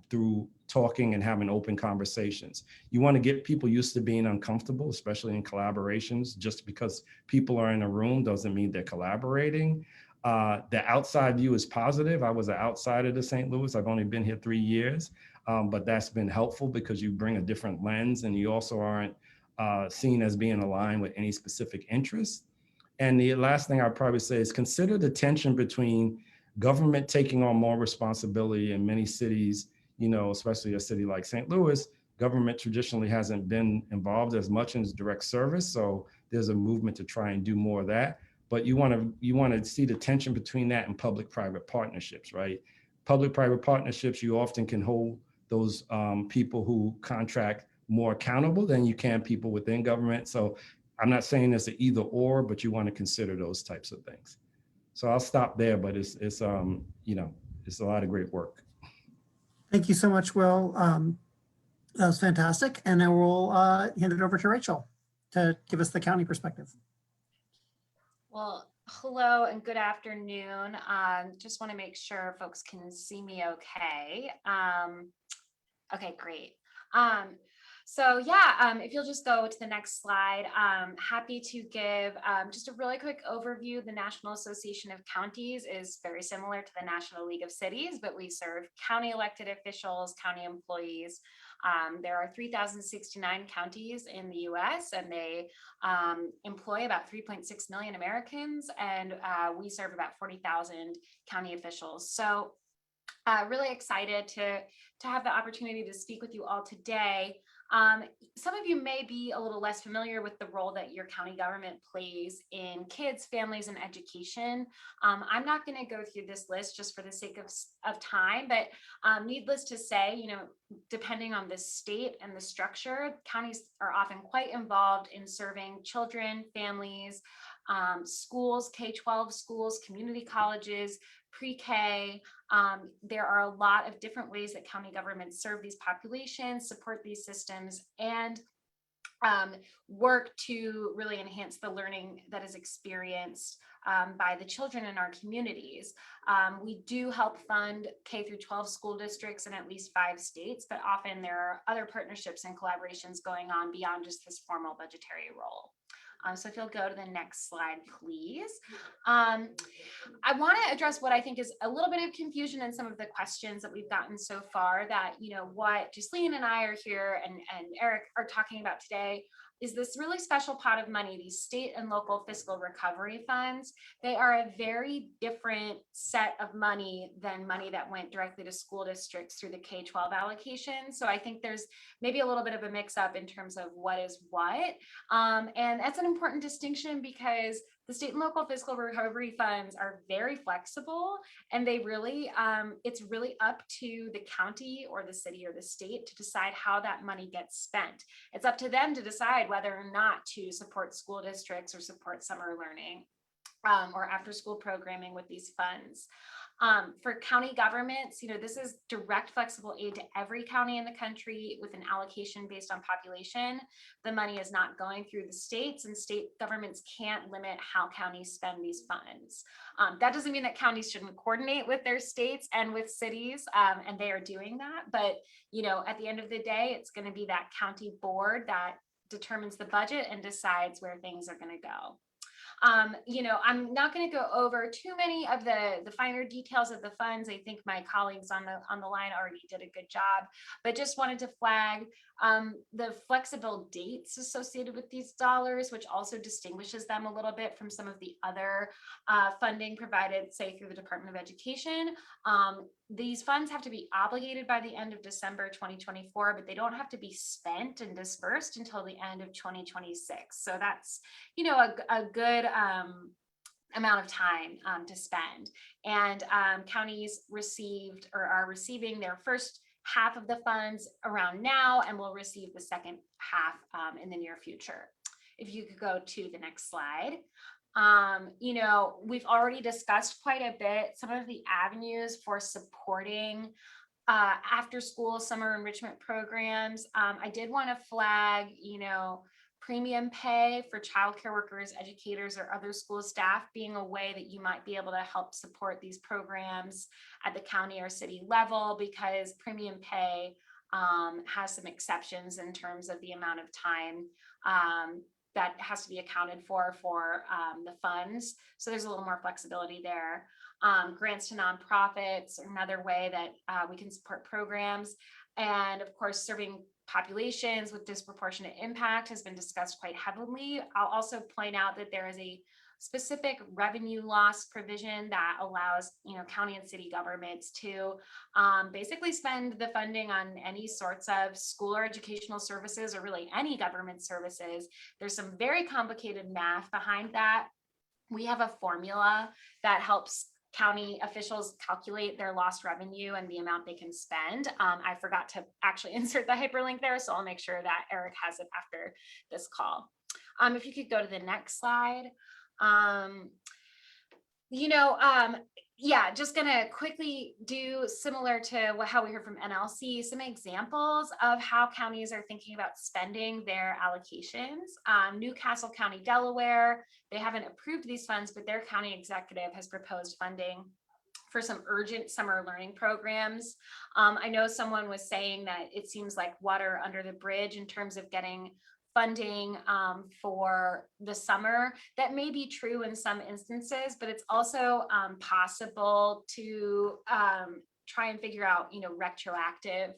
through talking and having open conversations. You want to get people used to being uncomfortable, especially in collaborations. Just because people are in a room doesn't mean they're collaborating. The outside view is positive. I was an outsider to St. Louis. I've only been here 3 years, but that's been helpful because you bring a different lens, and you also aren't seen as being aligned with any specific interests. And the last thing I'd probably say is consider the tension between government taking on more responsibility. In many cities, especially a city like St. Louis, government traditionally hasn't been involved as much in direct service. So there's a movement to try and do more of that. But you want to see the tension between that and public-private partnerships, right? Public-private partnerships, you often can hold those people who contract more accountable than you can people within government. So I'm not saying it's an either or, but you want to consider those types of things. So I'll stop there, but it's a lot of great work. Thank you so much, Will. That was fantastic. And then we'll hand it over to Rachel to give us the county perspective. Well, hello and good afternoon. Just want to make sure folks can see me okay. Okay, great. So yeah, if you'll just go to the next slide, happy to give just a really quick overview. The National Association of Counties is very similar to the National League of Cities, but we serve county elected officials, county employees. There are 3,069 counties in the US, and they employ about 3.6 million Americans, and we serve about 40,000 county officials. So really excited to have the opportunity to speak with you all today. Some of you may be a little less familiar with the role that your county government plays in kids, families, and education. I'm not going to go through this list just for the sake of time, but needless to say, depending on the state and the structure, counties are often quite involved in serving children, families, schools, K-12 schools, community colleges, pre-K. There are a lot of different ways that county governments serve these populations, support these systems, and work to really enhance the learning that is experienced by the children in our communities. We do help fund K through 12 school districts in at least 5 states, but often there are other partnerships and collaborations going on beyond just this formal budgetary role. So if you'll go to the next slide, please. I want to address what I think is a little bit of confusion in some of the questions that we've gotten so far, that, you know, what Ghislaine and I are here and Eric are talking about today is this really special pot of money, these state and local fiscal recovery funds. They are a very different set of money than money that went directly to school districts through the K-12 allocation. So I think there's maybe a little bit of a mix up in terms of what is what. And that's an important distinction because the state and local fiscal recovery funds are very flexible, and they really, it's really up to the county or the city or the state to decide how that money gets spent. It's up to them to decide whether or not to support school districts or support summer learning or after school programming with these funds. For county governments, you know, this is direct flexible aid to every county in the country with an allocation based on population. The money is not going through the states, and state governments can't limit how counties spend these funds. That doesn't mean that counties shouldn't coordinate with their states and with cities, and they are doing that. But, you know, at the end of the day, it's going to be that county board that determines the budget and decides where things are going to go. You know, I'm not going to go over too many of the finer details of the funds. I think my colleagues on the line already did a good job, but just wanted to flag the flexible dates associated with these dollars, which also distinguishes them a little bit from some of the other funding provided, say, through the Department of Education. These funds have to be obligated by the end of December 2024, but they don't have to be spent and dispersed until the end of 2026. So that's, you know, a good amount of time to spend. And counties received or are receiving their first half of the funds around now, and will receive the second half in the near future. If you could go to the next slide. You know, we've already discussed quite a bit some of the avenues for supporting after school summer enrichment programs. I did want to flag, you know, premium pay for childcare workers, educators, or other school staff being a way that you might be able to help support these programs at the county or city level, because premium pay has some exceptions in terms of the amount of time that has to be accounted for the funds. So there's a little more flexibility there. Grants to nonprofits are another way that we can support programs. And of course, serving populations with disproportionate impact has been discussed quite heavily. I'll also point out that there is a specific revenue loss provision that allows, you know, county and city governments to basically spend the funding on any sorts of school or educational services, or really any government services. There's some very complicated math behind that. We have a formula that helps county officials calculate their lost revenue and the amount they can spend. I forgot to actually insert the hyperlink there, so I'll make sure that Eric has it after this call. If you could go to the next slide. You know, yeah, just gonna quickly do similar to how we heard from NLC, some examples of how counties are thinking about spending their allocations. Newcastle County, Delaware, they haven't approved these funds, but their county executive has proposed funding for some urgent summer learning programs. I know someone was saying that it seems like water under the bridge in terms of getting funding for the summer. That may be true in some instances, but it's also possible to try and figure out, you know, retroactive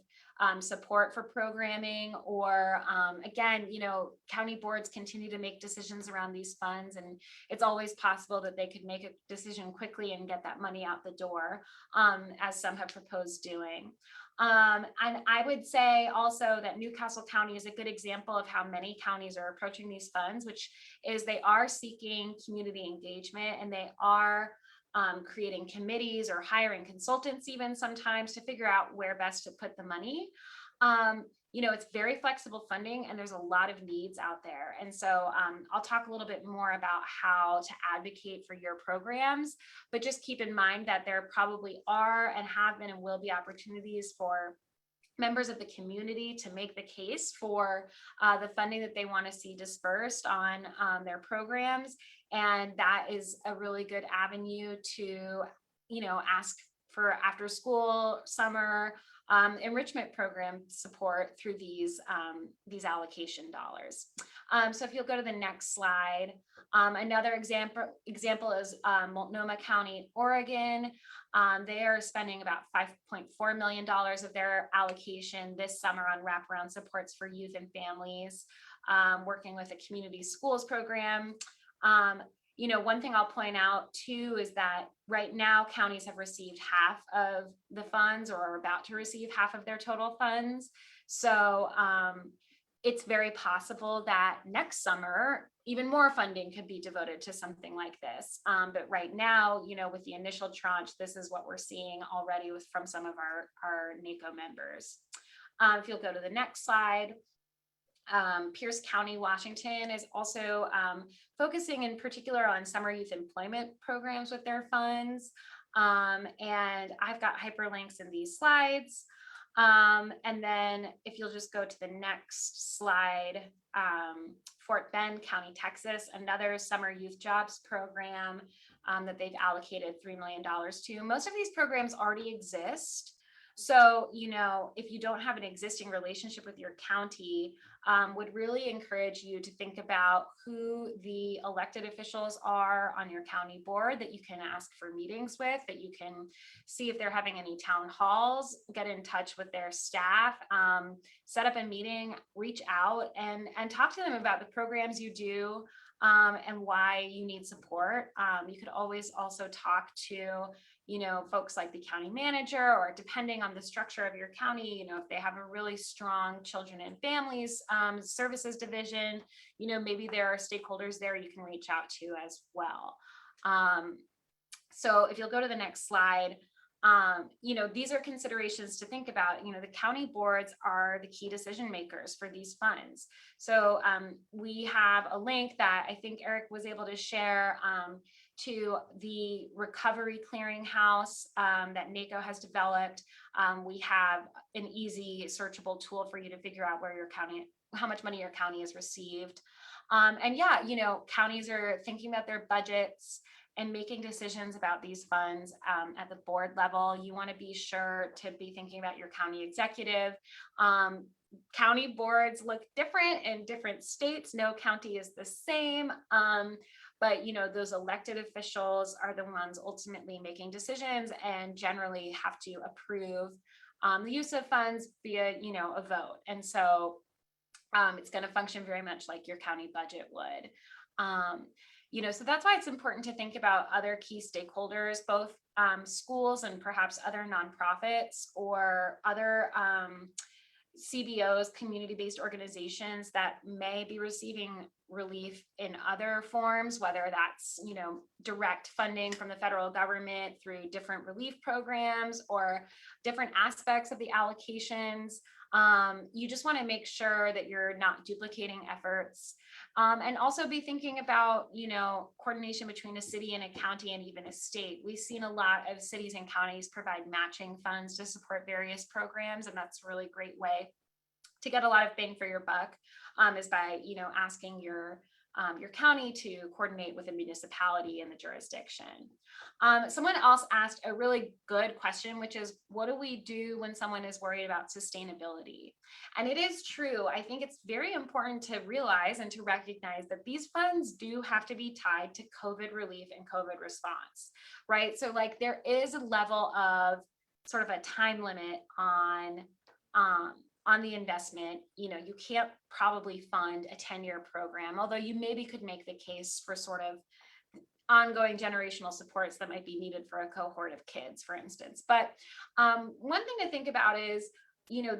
support for programming, or again, you know, county boards continue to make decisions around these funds, and it's always possible that they could make a decision quickly and get that money out the door, as some have proposed doing. And I would say also that Newcastle County is a good example of how many counties are approaching these funds, which is they are seeking community engagement, and they are creating committees or hiring consultants even sometimes to figure out where best to put the money. it's very flexible funding and there's a lot of needs out there. And so I'll talk a little bit more about how to advocate for your programs, but just keep in mind that there probably are and have been and will be opportunities for members of the community to make the case for the funding that they want to see dispersed on their programs. And that is a really good avenue to, ask for after school, summer, enrichment program support through these allocation dollars. So if you'll go to the next slide, another example is Multnomah County, Oregon. They are spending about $5.4 million of their allocation this summer on wraparound supports for youth and families, working with a community schools program. One thing I'll point out too is that right now counties have received half of the funds or are about to receive half of their total funds. So it's very possible that next summer, even more funding could be devoted to something like this. But right now, with the initial tranche, this is what we're seeing already from some of our NACO members. If you'll go to the next slide. Pierce County, Washington is also focusing in particular on summer youth employment programs with their funds. And I've got hyperlinks in these slides. And then if you'll just go to the next slide, Fort Bend County, Texas, another summer youth jobs program that they've allocated $3 million to. Most of these programs already exist. So, if you don't have an existing relationship with your county, would really encourage you to think about who the elected officials are on your county board that you can ask for meetings with, that you can see if they're having any town halls, get in touch with their staff, set up a meeting, reach out and talk to them about the programs you do and why you need support. You could always also talk to folks like the county manager, or depending on the structure of your county, if they have a really strong children and families services division, maybe there are stakeholders there you can reach out to as well. So if you'll go to the next slide, these are considerations to think about. The county boards are the key decision makers for these funds. So we have a link that I think Eric was able to share to the recovery clearinghouse that NACO has developed. We have an easy searchable tool for you to figure out where your county, how much money your county has received. And yeah, counties are thinking about their budgets and making decisions about these funds at the board level. You want to be sure to be thinking about your county executive. County boards look different in different states. No county is the same. But those elected officials are the ones ultimately making decisions and generally have to approve the use of funds via a vote. And so it's going to function very much like your county budget would. So that's why it's important to think about other key stakeholders, both schools and perhaps other nonprofits or other CBOs, community-based organizations that may be receiving relief in other forms, whether that's, direct funding from the federal government through different relief programs or different aspects of the allocations. You just want to make sure that you're not duplicating efforts. And also be thinking about, coordination between a city and a county and even a state. We've seen a lot of cities and counties provide matching funds to support various programs, and that's a really great way to get a lot of bang for your buck, is by, asking your county to coordinate with a municipality in the jurisdiction. Someone else asked a really good question, which is, what do we do when someone is worried about sustainability? And it is true. I think it's very important to realize and to recognize that these funds do have to be tied to COVID relief and COVID response, right? So there is a level of sort of a time limit on the investment. You can't probably fund a 10-year program, although you maybe could make the case for sort of ongoing generational supports that might be needed for a cohort of kids, for instance. But one thing to think about is,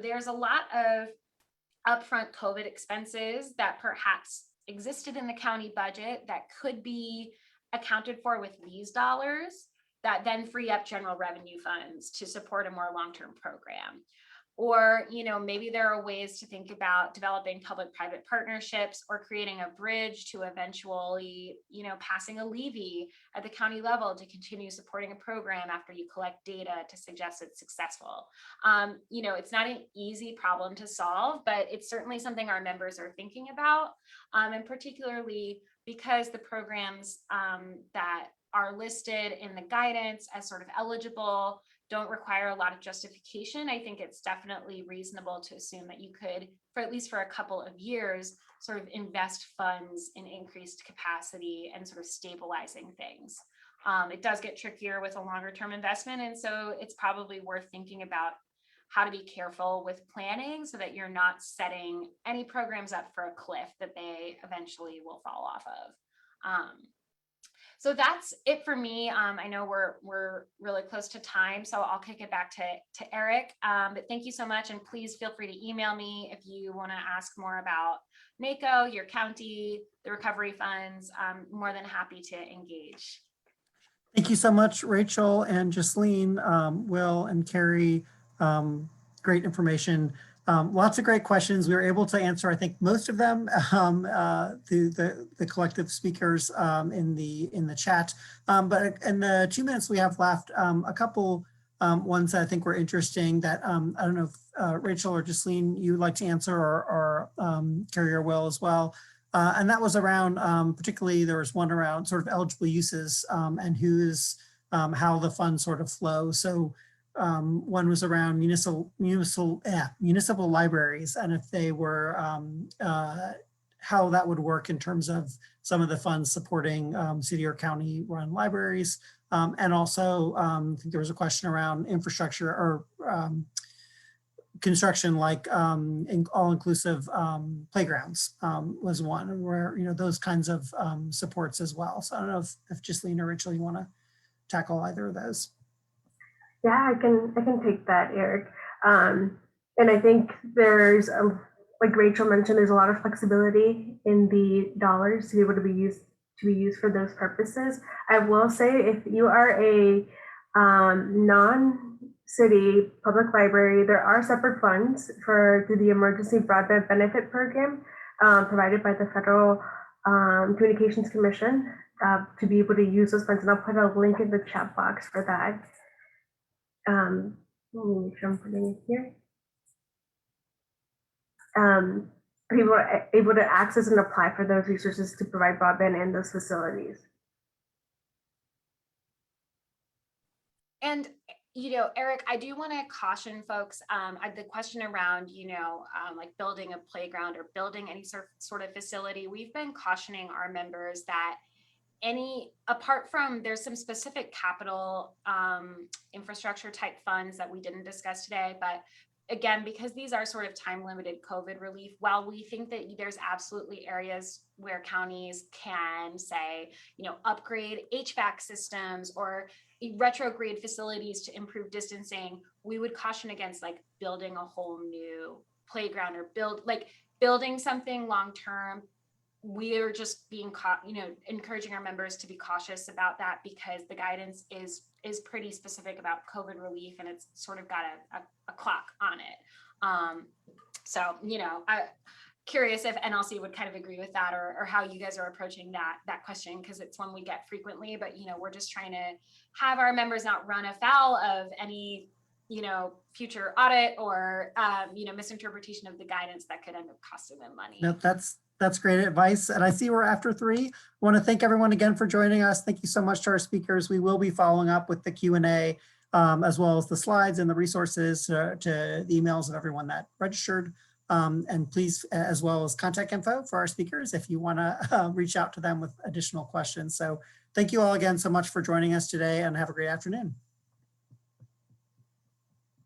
there's a lot of upfront COVID expenses that perhaps existed in the county budget that could be accounted for with these dollars that then free up general revenue funds to support a more long-term program. Or, maybe there are ways to think about developing public-private partnerships or creating a bridge to eventually, passing a levy at the county level to continue supporting a program after you collect data to suggest it's successful. It's not an easy problem to solve, but it's certainly something our members are thinking about, and particularly because the programs that are listed in the guidance as sort of eligible don't require a lot of justification. I think it's definitely reasonable to assume that you could, for at least for a couple of years, sort of invest funds in increased capacity and sort of stabilizing things. It does get trickier with a longer term investment. And so it's probably worth thinking about how to be careful with planning so that you're not setting any programs up for a cliff that they eventually will fall off of. So that's it for me. I know we're really close to time, so I'll kick it back to Eric. But thank you so much, and please feel free to email me if you want to ask more about NACO, your county, the recovery funds. I'm more than happy to engage. Thank you so much, Rachel and Jasleen, Will and Carrie. Great information. Lots of great questions. We were able to answer, I think, most of them through the collective speakers in the chat. But in the 2 minutes we have left, a couple ones that I think were interesting that I don't know if Rachel or Jasleen, you would like to answer, or Carrie or Will as well. And that was around, particularly there was one around sort of eligible uses and how the funds sort of flow. So one was around municipal libraries, and if they were, how that would work in terms of some of the funds supporting city or county run libraries. And also, I think there was a question around infrastructure or construction, like all-inclusive playgrounds was one where, those kinds of supports as well. So I don't know if Jasleen or Rachel, you want to tackle either of those. Yeah, I can take that, Eric. And I think there's, like Rachel mentioned, there's a lot of flexibility in the dollars to be able to be used for those purposes. I will say, if you are a non-city public library, there are separate funds through the Emergency Broadband Benefit Program provided by the Federal Communications Commission to be able to use those funds. And I'll put a link in the chat box for that. Let me make sure I'm putting it here. People are able to access and apply for those resources to provide broadband in those facilities. And, Eric, I do want to caution folks, the question around, like building a playground or building any sort of facility, we've been cautioning our members that apart from, there's some specific capital infrastructure type funds that we didn't discuss today, but again, because these are sort of time limited COVID relief, while we think that there's absolutely areas where counties can say, upgrade HVAC systems or retrograde facilities to improve distancing, we would caution against like building a whole new playground or building something long-term. We are just being encouraging our members to be cautious about that, because the guidance is pretty specific about COVID relief, and it's sort of got a clock on it. So, I'm curious if NLC would kind of agree with that, or how you guys are approaching that question, because it's one we get frequently, but we're just trying to have our members not run afoul of any future audit or misinterpretation of the guidance that could end up costing them money. No, that's great advice. And I see we're after 3. I want to thank everyone again for joining us. Thank you so much to our speakers. We will be following up with the Q&A as well as the slides and the resources to the emails of everyone that registered. And please, as well as contact info for our speakers if you want to reach out to them with additional questions. So thank you all again so much for joining us today, and have a great afternoon.